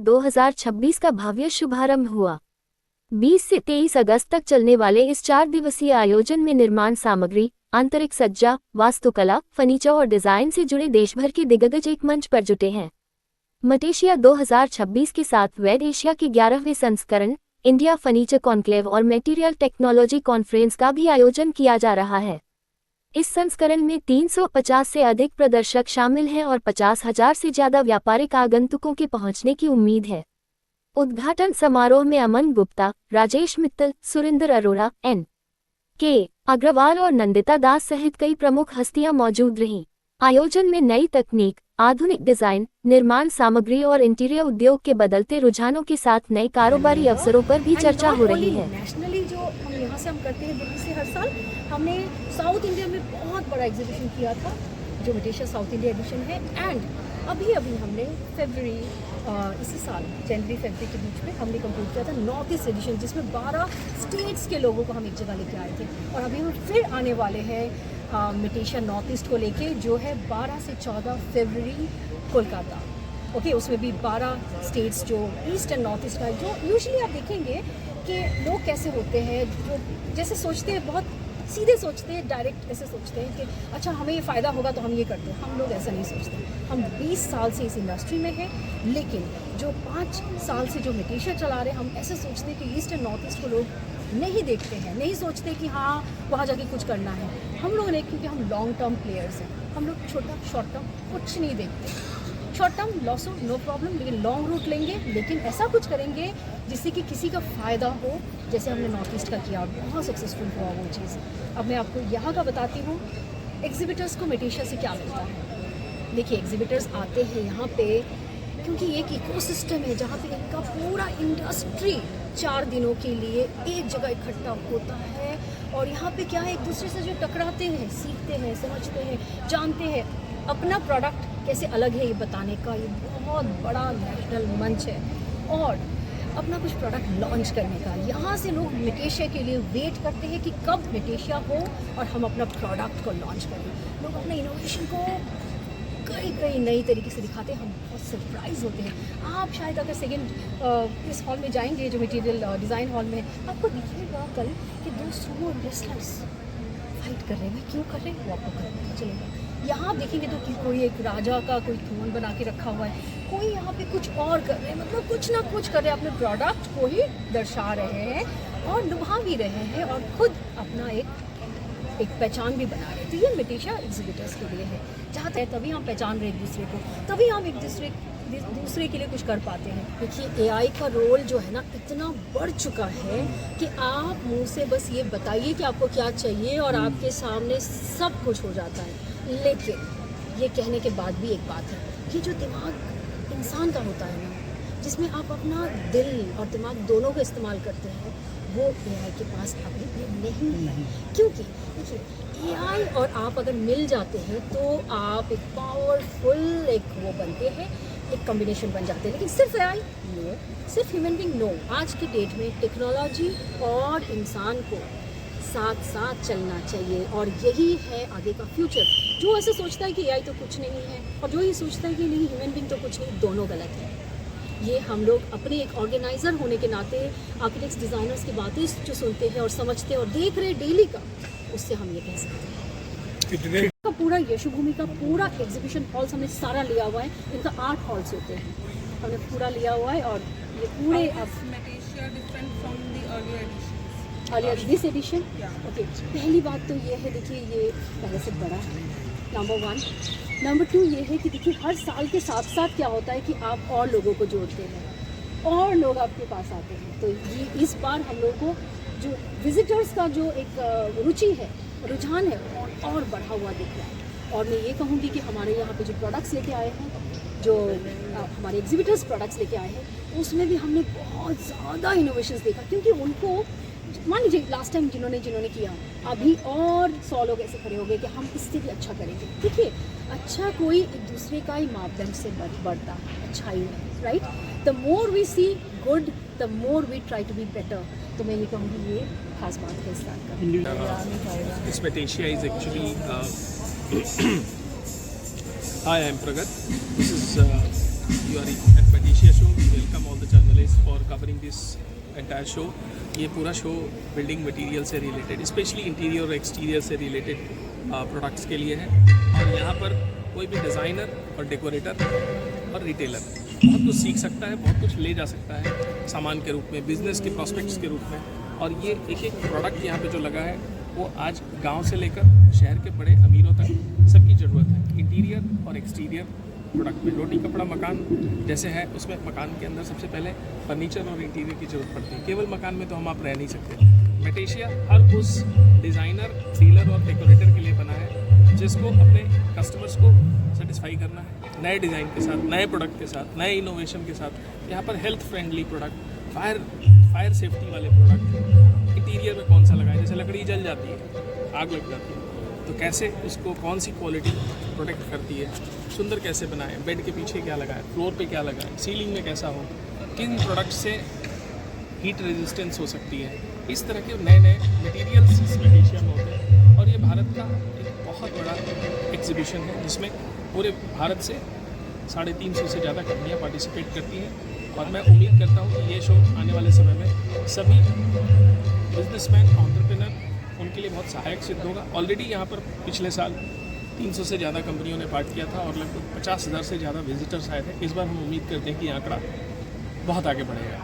2026 का भव्य शुभारंभ हुआ। 20 से 23 अगस्त तक चलने वाले इस 4 दिवसीय आयोजन में निर्माण सामग्री, आंतरिक सज्जा, वास्तुकला, फर्नीचर और डिजाइन से जुड़े देशभर के दिग्गज एक मंच पर जुटे हैं। मटेशिया 2026 के साथ वेड एशिया के 11वें संस्करण, इंडिया फर्नीचर कॉन्क्लेव और मटेरियल टेक्नोलॉजी कॉन्फ्रेंस का भी आयोजन किया जा रहा है। इस संस्करण में 350 से अधिक प्रदर्शक शामिल हैं और 50,000 से ज्यादा व्यापारिक आगंतुकों के पहुंचने की उम्मीद है। उद्घाटन समारोह में अमन गुप्ता, राजेश मित्तल, सुरेंद्र अरोड़ा, N.K. अग्रवाल और नंदिता दास सहित कई प्रमुख हस्तियां मौजूद रहीं। आयोजन में नई तकनीक, आधुनिक डिजाइन, निर्माण सामग्री और इंटीरियर उद्योग के बदलते रुझानों के साथ नए कारोबारी अवसरों पर भी चर्चा हो रही है। नेशनली जो हम यहाँ से हम करते हैं दिल्ली से हर साल, हमने साउथ इंडिया में बहुत बड़ा एग्जीबिशन किया था जो मटेशिया साउथ इंडिया एडिशन है। एंड अभी हमने इसी साल जनवरी-फरवरी के बीच में हमने कंप्लीट किया था नॉर्थ ईस्ट एडिशन, जिसमें 12 स्टेट्स के लोगों को हम एक जगह लेके आए थे। और अभी हम फिर आने वाले हैं मटेशिया नॉर्थ ईस्ट को लेके, जो है 12 से 14 फरवरी कोलकाता। ओके, उसमें भी 12 स्टेट्स जो ईस्ट एंड नॉर्थ ईस्ट का, जो यूजुअली आप देखेंगे कि लोग कैसे होते हैं, जो जैसे सोचते हैं, बहुत सीधे सोचते हैं, डायरेक्ट ऐसे सोचते हैं कि अच्छा हमें ये फ़ायदा होगा तो हम ये करते हैं। हम लोग ऐसा नहीं सोचते। हम 20 साल से इस इंडस्ट्री में हैं, लेकिन जो 5 साल से जो मटेशिया चला रहे हैं, हम ऐसे सोचते हैं कि ईस्ट एंड नॉर्थ ईस्ट को लोग नहीं देखते हैं, नहीं सोचते कि हाँ वहाँ जाके कुछ करना है। हम लोग नहीं, क्योंकि हम लॉन्ग टर्म प्लेयर्स हैं। हम लोग छोटा शॉर्ट टर्म कुछ नहीं देखते। शॉर्ट टर्म लॉस हो नो प्रॉब्लम, लेकिन लॉन्ग रूट लेंगे, लेकिन ऐसा कुछ करेंगे जिससे कि किसी का फ़ायदा हो, जैसे हमने नॉर्थ ईस्ट का किया और बहुत सक्सेसफुल हुआ वो चीज़। अब मैं आपको यहाँ का बताती हूँ, एग्जिबिटर्स को मटेशिया से क्या मिलता है। देखिए, एग्जिबिटर्स आते हैं यहाँ पे क्योंकि एक इकोसिस्टम है जहाँ पे इनका पूरा इंडस्ट्री 4 दिनों के लिए एक जगह इकट्ठा होता है। और यहाँ पे क्या है, एक दूसरे से जो टकराते हैं, सीखते हैं, समझते हैं, जानते हैं, अपना प्रोडक्ट कैसे अलग है ये बताने का ये बहुत बड़ा नेशनल मंच है। और अपना कुछ प्रोडक्ट लॉन्च करने का, यहाँ से लोग मटेशिया के लिए वेट करते हैं कि कब मटेशिया हो और हम अपना प्रोडक्ट को लॉन्च करें। लोग अपने इनोवेशन को कई नई तरीके से दिखाते हैं, हम बहुत सरप्राइज होते हैं। आप शायद अगर सेकेंड इस हॉल में जाएंगे, जो मटेरियल डिज़ाइन हॉल में, आपको दिखेगा कल कि 2 सुमो रेसलर्स फाइट कर रहे हैं। क्यों कर रहे हैं वो आपको पता चलेगा। यहाँ आप देखेंगे तो कि कोई एक राजा का कोई थ्रोन बना के रखा हुआ है, कोई यहाँ पे कुछ और कर रहे हैं, मतलब कुछ ना कुछ कर रहे हैं, अपने प्रोडक्ट को ही दर्शा रहे हैं और लुभा भी रहे हैं और खुद अपना एक पहचान भी बना रहे हैं। तो ये मटेशिया एग्जिबिटर्स के लिए है, जहाँ तक तभी हम पहचान रहे एक दूसरे को, तभी हम एक दूसरे के लिए कुछ कर पाते हैं। देखिए, एआई का रोल जो है ना इतना बढ़ चुका है कि आप मुंह से बस ये बताइए कि आपको क्या चाहिए और आपके सामने सब कुछ हो जाता है। लेकिन ये कहने के बाद भी एक बात है, ये जो दिमाग इंसान का होता है ना, जिसमें आप अपना दिल और दिमाग दोनों का इस्तेमाल करते हैं, वो एआई के पास अभी भी नहीं है। क्योंकि देखिए, एआई और आप अगर मिल जाते हैं तो आप एक पावरफुल एक वो बनते हैं, एक कॉम्बिनेशन बन जाते हैं। लेकिन सिर्फ एआई नो, सिर्फ ह्यूमन बीइंग नो। आज की डेट में टेक्नोलॉजी और इंसान को साथ साथ चलना चाहिए और यही है आगे का फ्यूचर। जो ऐसे सोचता है कि एआई तो कुछ नहीं है और जो ये सोचता है कि नहीं ह्यूमन बीइंग तो कुछ नहीं, दोनों गलत है। ये हम लोग अपने एक ऑर्गेनाइज़र होने के नाते आर्किटेक्ट्स डिज़ाइनर्स की बातें जो सुनते हैं और समझते हैं और देख रहे डेली का, उससे हम ये कह सकते हैं। का पूरा यशोभूमि का पूरा एग्जीबिशन हॉल्स हमने सारा लिया हुआ है। इनका 8 हॉल्स होते हैं, हमने पूरा लिया हुआ है। और ये पूरे दिस एडिशन। ओके, पहली बात तो ये है, देखिए ये पहले से बड़ा है, नंबर 1। नंबर 2 ये है कि देखिए हर साल के साथ साथ क्या होता है कि आप और लोगों को जोड़ते हैं और लोग आपके पास आते हैं। तो ये इस बार हम लोग को जो विजिटर्स का जो एक रुचि है, रुझान है, और बढ़ा हुआ दिख रहा है। और मैं ये कहूँगी कि हमारे यहाँ पे जो प्रोडक्ट्स लेके आए हैं, जो हमारे एग्जिबिटर्स प्रोडक्ट्स लेके आए हैं, उसमें भी हमने बहुत ज़्यादा इनोवेशंस देखा। क्योंकि उनको मान लीजिए लास्ट टाइम जिन्होंने किया, अभी और 100 लोग ऐसे खड़े हो गए कि हम इससे भी अच्छा करेंगे। देखिए, अच्छा कोई एक दूसरे का ही मापदंड से बढ़ता है, अच्छाई में, right. The more we see good, the more we try to be better. तो मैं ये कहूँगी ये खास बात है इस साल का। This Metasia is actually hi, I am Pragat. This is you are at Metasia show. Welcome covering this entire show. ये पूरा शो बिल्डिंग मटेरियल से रिलेटेड, स्पेशली इंटीरियर और एक्सटीरियर से रिलेटेड प्रोडक्ट्स के लिए है। और यहाँ पर कोई भी डिज़ाइनर और डेकोरेटर और रिटेलर बहुत कुछ सीख सकता है, बहुत कुछ ले जा सकता है सामान के रूप में, बिजनेस के प्रोस्पेक्ट्स के रूप में। और ये एक एक प्रोडक्ट यहाँ पे जो लगा है वो आज गांव से लेकर शहर के बड़े अमीरों तक सबकी ज़रूरत है। इंटीरियर और एक्सटीरियर प्रोडक्ट में रोटी कपड़ा मकान जैसे है, उसमें मकान के अंदर सबसे पहले फर्नीचर और इंटीरियर की ज़रूरत पड़ती है। केवल मकान में तो हम आप रह नहीं सकते। मेटेशिया हर उस डिज़ाइनर, डीलर और डेकोरेटर के लिए बना है जिसको अपने कस्टमर्स को सेटिस्फाई करना है नए डिज़ाइन के साथ, नए प्रोडक्ट के साथ, नए इनोवेशन के साथ। यहाँ पर health friendly product, fire safety वाले प्रोडक्ट, इंटीरियर में कौन सा लगाए, जैसे लकड़ी जल जाती है, आग लग जाती है, तो कैसे उसको कौन सी क्वालिटी प्रोटेक्ट करती है, सुंदर कैसे बनाएं, बेड के पीछे क्या लगाएं, फ्लोर पे क्या लगाएं, सीलिंग में कैसा हो, किन प्रोडक्ट से हीट रेजिस्टेंस हो सकती है, इस तरह के नए नए मटेरियल्स इस मेटेशिया में होते हैं। और ये भारत का एक बहुत बड़ा एग्जीबिशन है जिसमें पूरे भारत से 350 से ज़्यादा कंपनियाँ पार्टिसिपेट करती हैं। और मैं उम्मीद करता हूँ कि ये शो आने वाले समय में सभी बिजनेसमैन, एंटरप्रेन्योर उनके लिए बहुत सहायक सिद्ध होगा। ऑलरेडी यहाँ पर पिछले साल 300 से ज़्यादा कंपनियों ने पार्ट किया था और लगभग 50,000 से ज़्यादा विजिटर्स आए थे। इस बार हम उम्मीद करते हैं कि ये आंकड़ा बहुत आगे बढ़ेगा।